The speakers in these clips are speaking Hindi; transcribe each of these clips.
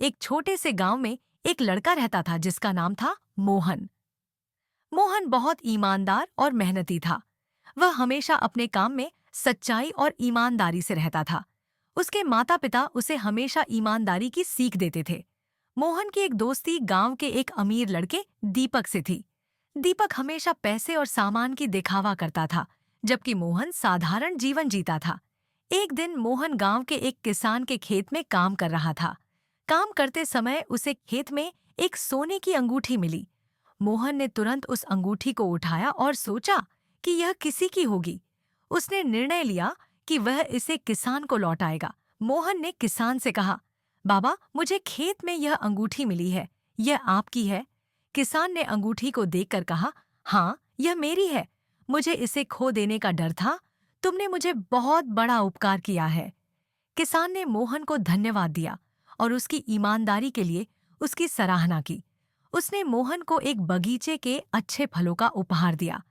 एक छोटे से गांव में एक लड़का रहता था जिसका नाम था मोहन। मोहन बहुत ईमानदार और मेहनती था। वह हमेशा अपने काम में सच्चाई और ईमानदारी से रहता था। उसके माता पिता उसे हमेशा ईमानदारी की सीख देते थे। मोहन की एक दोस्ती गांव के एक अमीर लड़के दीपक से थी। दीपक हमेशा पैसे और सामान की दिखावा करता था, जबकि मोहन साधारण जीवन जीता था। एक दिन मोहन गांव के एक किसान के खेत में काम कर रहा था। काम करते समय उसे खेत में एक सोने की अंगूठी मिली। मोहन ने तुरंत उस अंगूठी को उठाया और सोचा कि यह किसी की होगी। उसने निर्णय लिया कि वह इसे किसान को लौटाएगा। मोहन ने किसान से कहा, बाबा, मुझे खेत में यह अंगूठी मिली है, यह आपकी है? किसान ने अंगूठी को देखकर कहा, हाँ, यह मेरी है। मुझे इसे खो देने का डर था। तुमने मुझे बहुत बड़ा उपकार किया है। किसान ने मोहन को धन्यवाद दिया और उसकी ईमानदारी के लिए उसकी सराहना की। उसने मोहन को एक बगीचे के अच्छे फलों का उपहार दिया।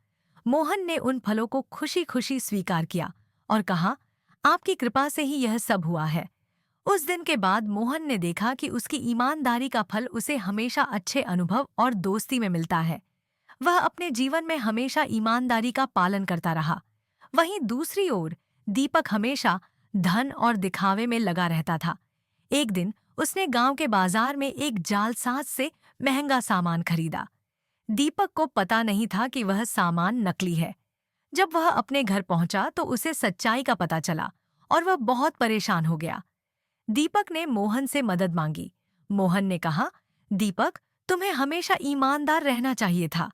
मोहन ने उन फलों को खुशी खुशी स्वीकार किया और कहा, आपकी कृपा से ही यह सब हुआ है। उस दिन के बाद मोहन ने देखा कि उसकी ईमानदारी का फल उसे हमेशा अच्छे अनुभव और दोस्ती में मिलता है। वह अपने जीवन में हमेशा ईमानदारी का पालन करता रहा। वहीं दूसरी ओर दीपक हमेशा धन और दिखावे में लगा रहता था। एक दिन उसने गांव के बाजार में एक जालसाज से महंगा सामान खरीदा। दीपक को पता नहीं था कि वह सामान नकली है। जब वह अपने घर पहुंचा तो उसे सच्चाई का पता चला और वह बहुत परेशान हो गया। दीपक ने मोहन से मदद मांगी। मोहन ने कहा, दीपक, तुम्हें हमेशा ईमानदार रहना चाहिए था।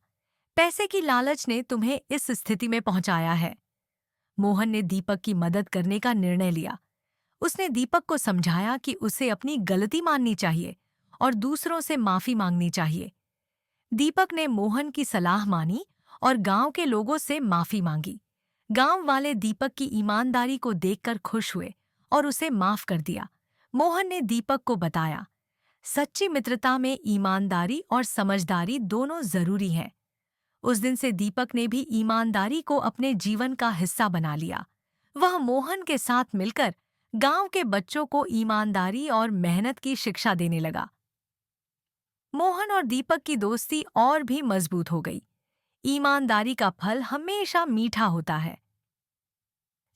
पैसे की लालच ने तुम्हें इस स्थिति में पहुंचाया है। मोहन ने दीपक की मदद करने का निर्णय लिया। उसने दीपक को समझाया कि उसे अपनी गलती माननी चाहिए और दूसरों से माफी मांगनी चाहिए। दीपक ने मोहन की सलाह मानी और गांव के लोगों से माफी मांगी। गांव वाले दीपक की ईमानदारी को देखकर खुश हुए और उसे माफ कर दिया। मोहन ने दीपक को बताया, सच्ची मित्रता में ईमानदारी और समझदारी दोनों जरूरी हैं। उस दिन से दीपक ने भी ईमानदारी को अपने जीवन का हिस्सा बना लिया। वह मोहन के साथ मिलकर गांव के बच्चों को ईमानदारी और मेहनत की शिक्षा देने लगा। मोहन और दीपक की दोस्ती और भी मजबूत हो गई। ईमानदारी का फल हमेशा मीठा होता है।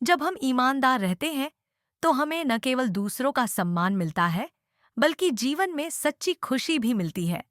जब हम ईमानदार रहते हैं तो हमें न केवल दूसरों का सम्मान मिलता है, बल्कि जीवन में सच्ची खुशी भी मिलती है।